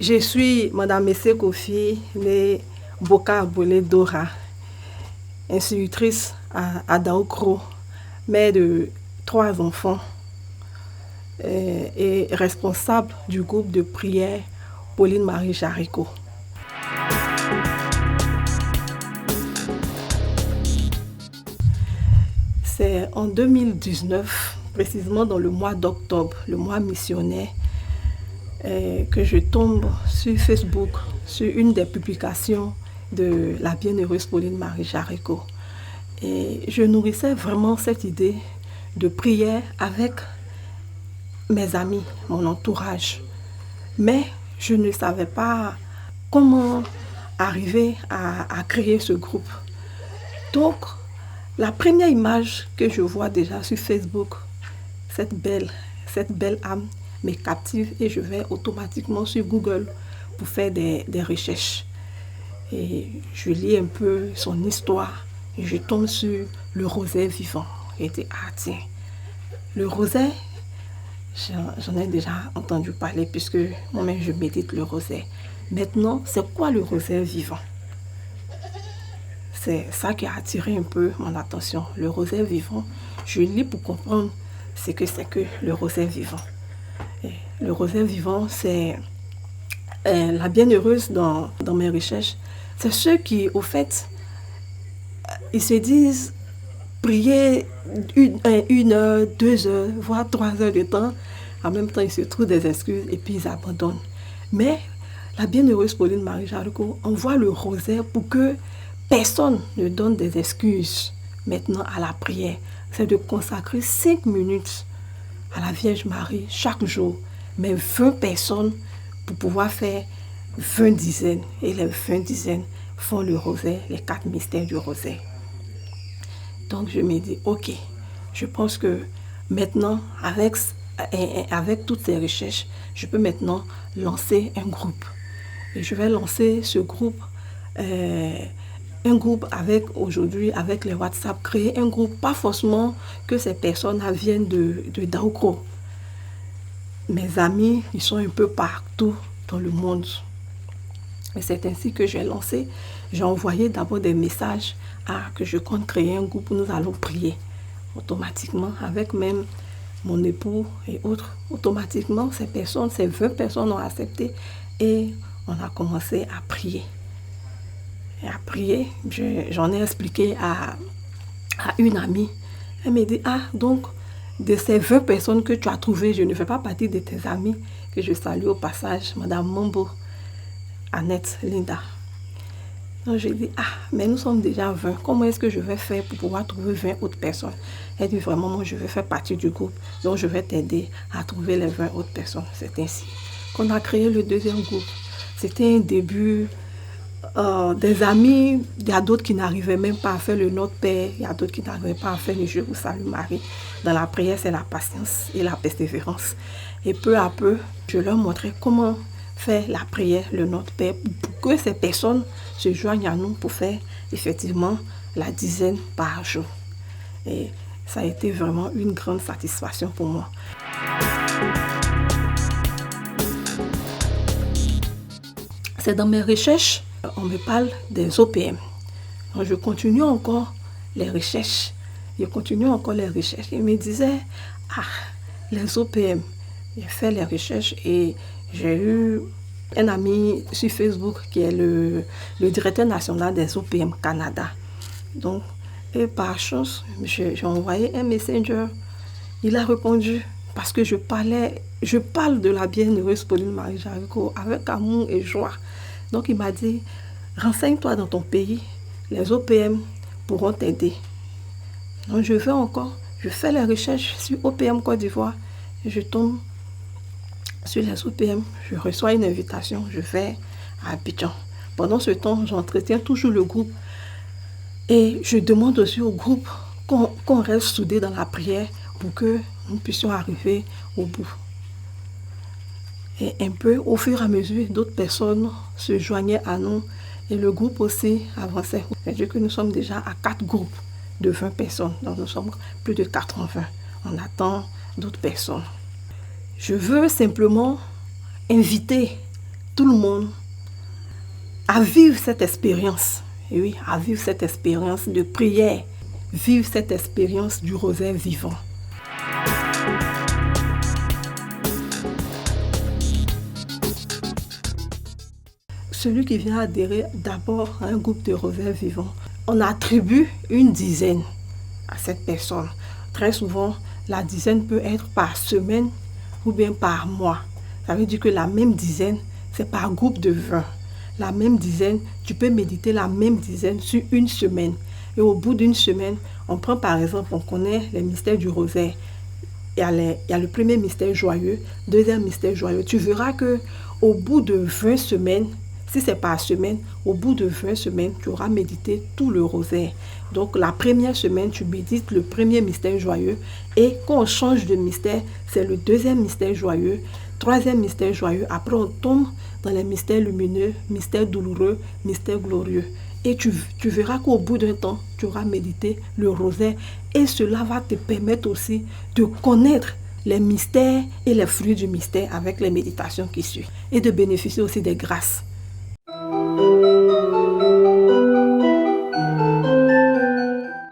Je suis Madame Messé Kofi, née Boka Abole Dora, institutrice à Daokro, mère de 3 enfants et responsable du groupe de prière Pauline Marie Jaricot. C'est en 2019, précisément dans le mois d'octobre, le mois missionnaire, que je tombe sur Facebook, sur une des publications de la bienheureuse Pauline Marie Jaricot. Et je nourrissais vraiment cette idée de prière avec mes amis, mon entourage. Mais je ne savais pas comment arriver à créer ce groupe. Donc, la première image que je vois déjà sur Facebook, cette belle âme me captive et je vais automatiquement sur Google pour faire des recherches. Et je lis un peu son histoire et je tombe sur le rosaire vivant. Et je dis, ah tiens, le rosaire, j'en ai déjà entendu parler puisque moi-même je médite le rosaire. Maintenant, c'est quoi le rosaire vivant? C'est ça qui a attiré un peu mon attention. Le rosaire vivant, je lis pour comprendre ce que c'est que le rosaire vivant. Et le rosaire vivant, c'est la bienheureuse dans mes recherches. C'est ceux qui, au fait, ils se disent prier 1 heure, 2 heures, voire 3 heures de temps. En même temps, ils se trouvent des excuses et puis ils abandonnent. Mais la bienheureuse Pauline Marie Jaricot envoie le rosaire pour que personne ne donne des excuses maintenant à la prière. C'est de consacrer 5 minutes à la Vierge Marie chaque jour, mais 20 personnes pour pouvoir faire 20 dizaines. Et les 20 dizaines font le rosaire, les 4 mystères du rosaire. Donc je me dis, ok, je pense que maintenant, avec toutes ces recherches, je peux maintenant lancer un groupe. Et je vais lancer ce groupe, un groupe aujourd'hui avec les WhatsApp, créer un groupe, pas forcément que ces personnes viennent de Daokro. Mes amis, ils sont un peu partout dans le monde. Et c'est ainsi que j'ai lancé. J'ai envoyé d'abord des messages que je compte créer un groupe où nous allons prier. Automatiquement, avec même mon époux et autres, automatiquement, ces 20 personnes ont accepté et on a commencé à prier. Et à prier, j'en ai expliqué à une amie. Elle me dit, ah, donc, de ces 20 personnes que tu as trouvées, je ne fais pas partie de tes amis, que je salue au passage, Madame Mombo, Annette, Linda. Donc, j'ai dit, ah, mais nous sommes déjà 20. Comment est-ce que je vais faire pour pouvoir trouver 20 autres personnes? Elle dit, vraiment, moi, je vais faire partie du groupe. Donc, je vais t'aider à trouver les 20 autres personnes. C'est ainsi qu'on a créé le deuxième groupe. C'était un début. Des amis, il y a d'autres qui n'arrivaient même pas à faire le Notre Père, il y a d'autres qui n'arrivaient pas à faire le Je vous salue Marie. Dans la prière, c'est la patience et la persévérance. Et peu à peu, je leur montrais comment faire la prière, le Notre Père, pour que ces personnes se joignent à nous pour faire effectivement la dizaine par jour. Et ça a été vraiment une grande satisfaction pour moi. C'est dans mes recherches, on me parle des OPM. Donc je continue encore les recherches. Il me disait, ah, les OPM. J'ai fait les recherches et j'ai eu un ami sur Facebook qui est le directeur national des OPM Canada. Donc, et par chance, j'ai envoyé un messenger. Il a répondu parce que je parle de la bienheureuse Pauline Marie Jaricot avec amour et joie. Donc il m'a dit, renseigne-toi dans ton pays, les OPM pourront t'aider. Donc je fais les recherches sur OPM Côte d'Ivoire, je tombe sur les OPM, je reçois une invitation, je vais à Abidjan. Pendant ce temps, j'entretiens toujours le groupe et je demande aussi au groupe qu'on reste soudés dans la prière pour que nous puissions arriver au bout. Et un peu, au fur et à mesure, d'autres personnes se joignaient à nous et le groupe aussi avançait. C'est-à-dire que nous sommes déjà à 4 groupes de 20 personnes. Donc nous sommes plus de 80. On attend d'autres personnes. Je veux simplement inviter tout le monde à vivre cette expérience. Et oui, à vivre cette expérience de prière, vivre cette expérience du rosaire vivant. Celui qui vient adhérer d'abord à un groupe de rosaire vivant, on attribue une dizaine à cette personne. Très souvent, la dizaine peut être par semaine ou bien par mois. Ça veut dire que la même dizaine, c'est par groupe de 20. La même dizaine, tu peux méditer la même dizaine sur une semaine. Et au bout d'une semaine, on prend par exemple, on connaît les mystères du rosaire. Il y a le premier mystère joyeux, deuxième mystère joyeux. Tu verras que au bout de 20 semaines, si c'est par semaine, au bout de 20 semaines, tu auras médité tout le rosaire. Donc, la première semaine, tu médites le premier mystère joyeux. Et quand on change de mystère, c'est le deuxième mystère joyeux, troisième mystère joyeux. Après, on tombe dans les mystères lumineux, mystères douloureux, mystères glorieux. Et tu verras qu'au bout d'un temps, tu auras médité le rosaire. Et cela va te permettre aussi de connaître les mystères et les fruits du mystère avec les méditations qui suivent. Et de bénéficier aussi des grâces